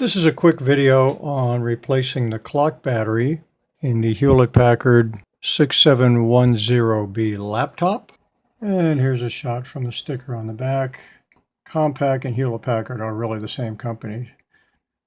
This is a quick video on replacing the clock battery in the Hewlett-Packard 6710B laptop. And here's a shot from the sticker on the back. Compaq and Hewlett-Packard are really the same company.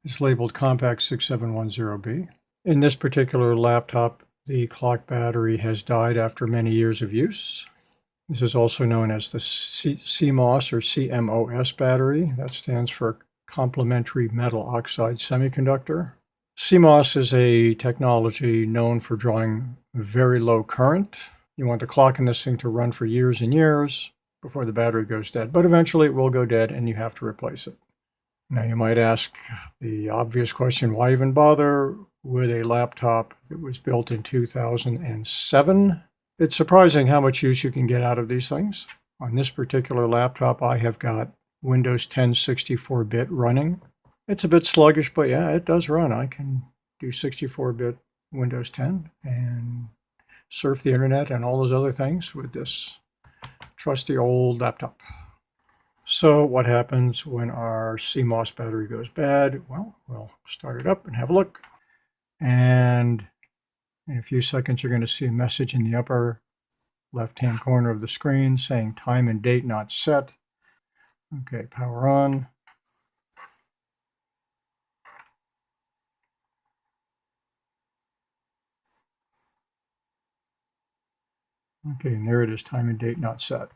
It's labeled Compaq 6710B. In this particular laptop, the clock battery has died after many years of use. This is also known as the CMOS or CMOS battery. That stands for complementary metal oxide semiconductor. CMOS is a technology known for drawing very low current. You want the clock in this thing to run for years and years before the battery goes dead, but eventually it will go dead and you have to replace it. Now you might ask the obvious question, why even bother with a laptop that was built in 2007? It's surprising how much use you can get out of these things. On this particular laptop, I have got Windows 10 64-bit running. It's a bit sluggish, but yeah, it does run. I can do 64-bit Windows 10 and surf the internet and all those other things with this trusty old laptop. So what happens when our CMOS battery goes bad? Well, we'll start it up and have a look. And in a few seconds, you're going to see a message in the upper left-hand corner of the screen saying time and date not set. Okay, power on. Okay, and there it is, time and date not set.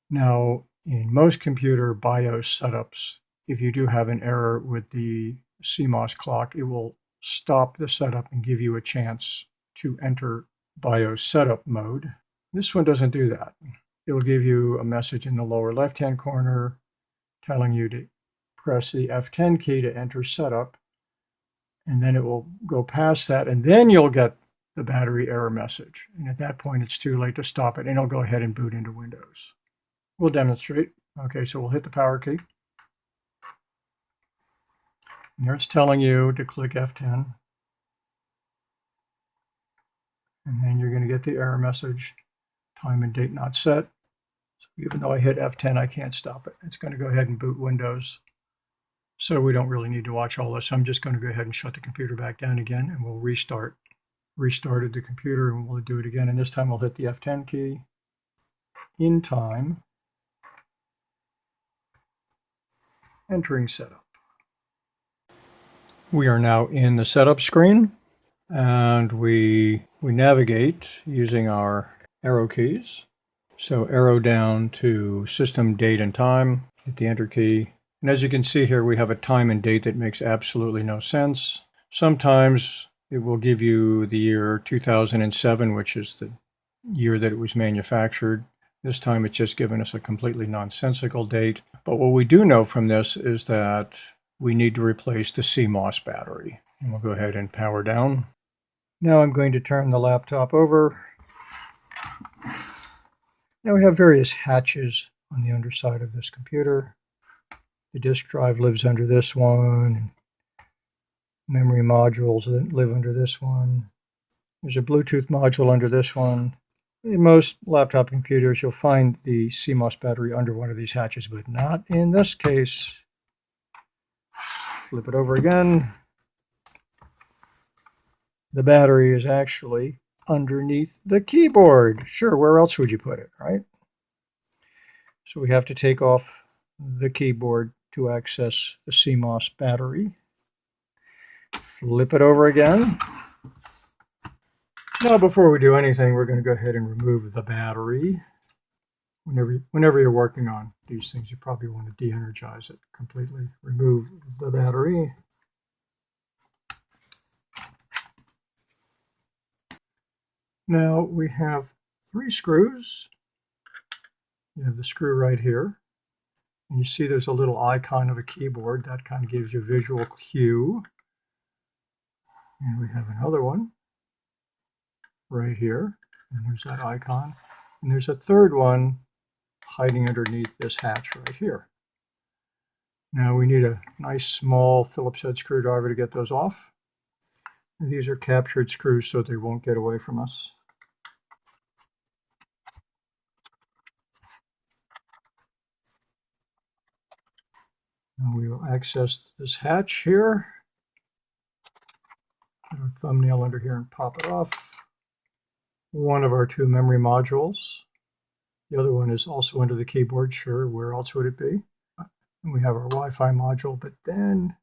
Now, in most computer BIOS setups, if you do have an error with the CMOS clock, it will stop the setup and give you a chance to enter BIOS setup mode. This one doesn't do that. It will give you a message in the lower left-hand corner telling you to press the F10 key to enter setup, and then it will go past that, and then you'll get the battery error message. And at that point, it's too late to stop it, and it'll go ahead and boot into Windows. We'll demonstrate. Okay, so we'll hit the power key. And there it's telling you to click F10. And then you're going to get the error message, time and date not set. So even though I hit F10, I can't stop it. It's going to go ahead and boot Windows. So we don't really need to watch all this. I'm just going to go ahead and shut the computer back down again, and we'll restart. Restarted the computer, and we'll do it again. And this time we'll hit the F10 key. In time. Entering setup. We are now in the setup screen, and we navigate using our arrow keys. So arrow down to system date and time, hit the enter key. And as you can see here, we have a time and date that makes absolutely no sense. Sometimes it will give you the year 2007, which is the year that it was manufactured. This time it's just given us a completely nonsensical date. But what we do know from this is that we need to replace the CMOS battery. And we'll go ahead and power down. Now I'm going to turn the laptop over. Now we have various hatches on the underside of this computer. The disk drive lives under this one. Memory modules that live under this one. There's a Bluetooth module under this one. In most laptop computers, you'll find the CMOS battery under one of these hatches, but not in this case. Flip it over again. The battery is actually underneath the keyboard. Sure, where else would you put it, right? So we have to take off the keyboard to access the CMOS battery. Flip it over again. Now, before we do anything, we're going to go ahead and remove the battery. Whenever you're working on these things, you probably want to de-energize it completely. Remove the battery. Now we have 3 screws. You have the screw right here. And you see there's a little icon of a keyboard. That kind of gives you a visual cue. And we have another one right here. And there's that icon. And there's a third one hiding underneath this hatch right here. Now we need a nice small Phillips head screwdriver to get those off. And these are captured screws so they won't get away from us. Now we will access this hatch here. Put our thumbnail under here and pop it off. One of our two memory modules. The other one is also under the keyboard. Sure, where else would it be? And we have our Wi-Fi module, but then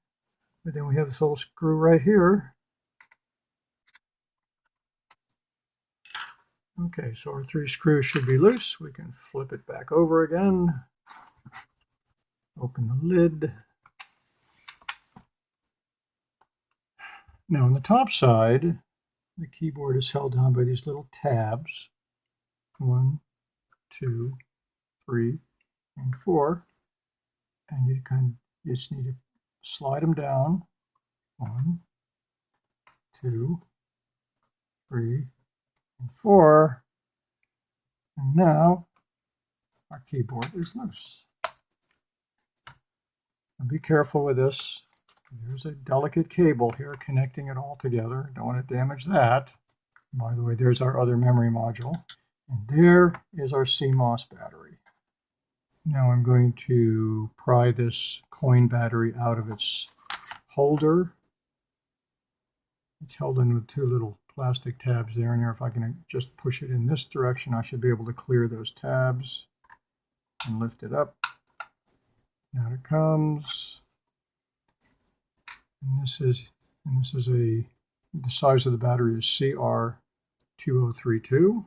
we have this little screw right here. Okay, so our three screws should be loose. We can flip it back over again. Open the lid. Now on the top side, the keyboard is held down by these little tabs. 1, 2, 3, and 4. And you just need to slide them down. 1, 2, 3, and 4. And now our keyboard is loose. Now be careful with this. There's a delicate cable here connecting it all together. Don't want to damage that. By the way, there's our other memory module. And there is our CMOS battery. Now I'm going to pry this coin battery out of its holder. It's held in with two little plastic tabs there and there. If I can just push it in this direction, I should be able to clear those tabs and lift it up. Out it comes. And the size of the battery is CR2032.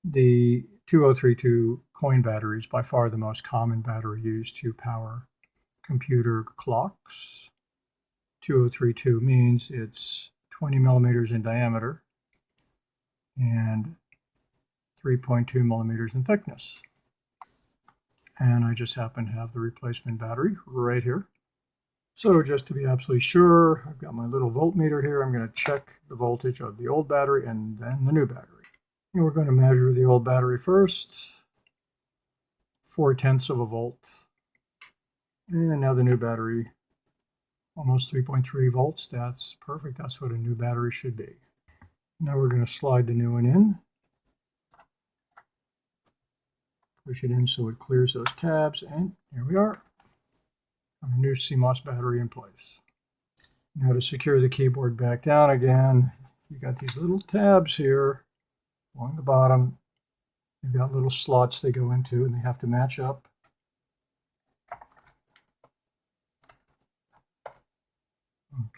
The 2032 coin battery is by far the most common battery used to power computer clocks. 2032 means it's 20 millimeters in diameter and 3.2 millimeters in thickness. And I just happen to have the replacement battery right here. So just to be absolutely sure, I've got my little voltmeter here. I'm going to check the voltage of the old battery and then the new battery. And we're going to measure the old battery first, 0.4 of a volt. And now the new battery, almost 3.3 volts. That's perfect. That's what a new battery should be. Now we're going to slide the new one in. Push it in so it clears those tabs, and here we are. Our new CMOS battery in place. Now to secure the keyboard back down again, you got these little tabs here along the bottom. They've got little slots they go into and they have to match up.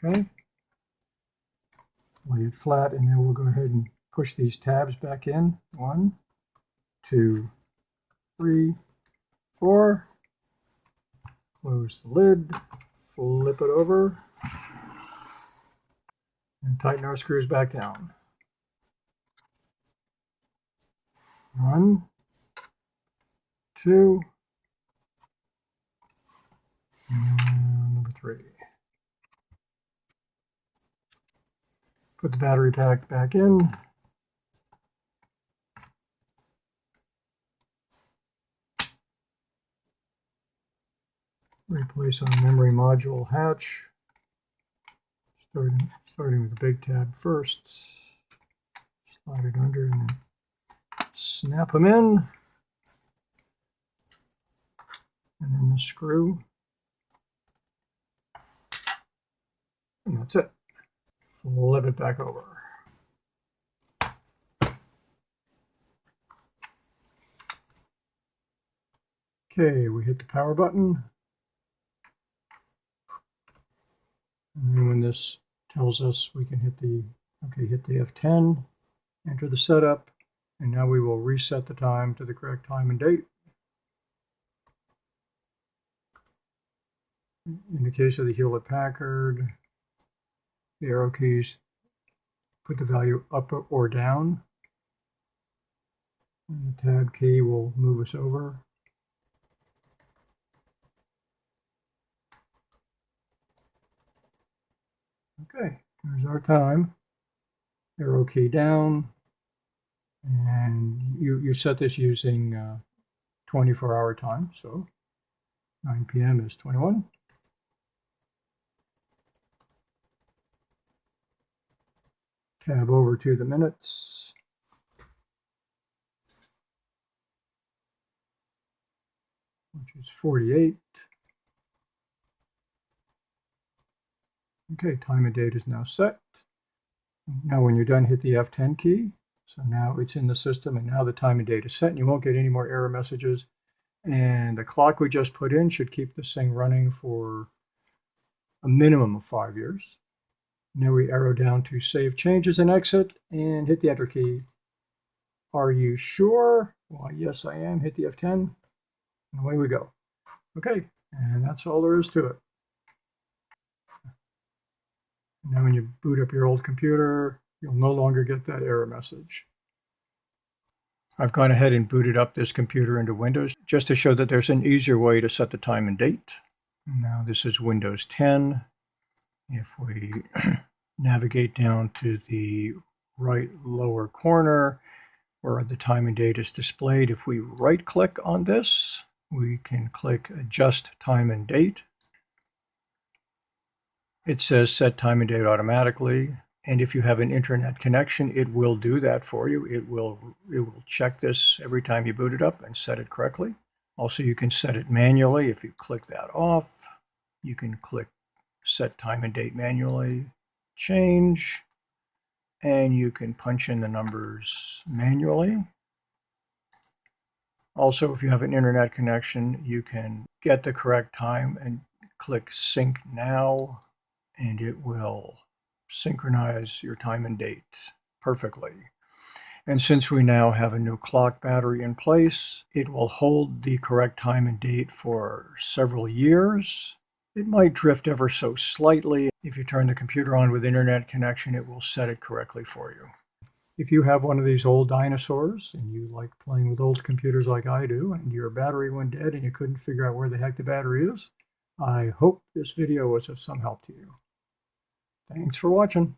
Okay. Lay it flat and then we'll go ahead and push these tabs back in. 1, 2, 3, 4. Close the lid, flip it over, and tighten our screws back down. 1, 2, and number 3. Put the battery pack back in. Replace our memory module hatch, starting with the big tab first. Slide it under and then snap them in. And then the screw. And that's it. Flip it back over. Okay, we hit the power button. And then when this tells us we can hit the F10, enter the setup, and now we will reset the time to the correct time and date. In the case of the Hewlett-Packard, the arrow keys put the value up or down, and the tab key will move us over. Okay, there's our time. Arrow key down, and you set this using 24-hour time, so 9 p.m. is 21. Tab over to the minutes. Which is 48. Okay, time and date is now set. Now when you're done, hit the F10 key. So now it's in the system, and now the time and date is set, and you won't get any more error messages. And the clock we just put in should keep this thing running for a minimum of 5 years. Now we arrow down to save changes and exit, and hit the enter key. Are you sure? Well, yes, I am. Hit the F10, and away we go. Okay, and that's all there is to it. Now when you boot up your old computer, you'll no longer get that error message. I've gone ahead and booted up this computer into Windows just to show that there's an easier way to set the time and date. Now this is Windows 10. If we navigate down to the right lower corner where the time and date is displayed, if we right-click on this, we can click Adjust Time and Date. It says Set Time and Date automatically. And if you have an internet connection, it will do that for you. It will check this every time you boot it up and set it correctly. Also, you can set it manually. If you click that off, you can click Set Time and Date manually, change, and you can punch in the numbers manually. Also, if you have an internet connection, you can get the correct time and click Sync Now, and it will synchronize your time and date perfectly. And since we now have a new clock battery in place, it will hold the correct time and date for several years. It might drift ever so slightly. If you turn the computer on with internet connection, it will set it correctly for you. If you have one of these old dinosaurs and you like playing with old computers like I do, and your battery went dead and you couldn't figure out where the heck the battery is, I hope this video was of some help to you. Thanks for watching.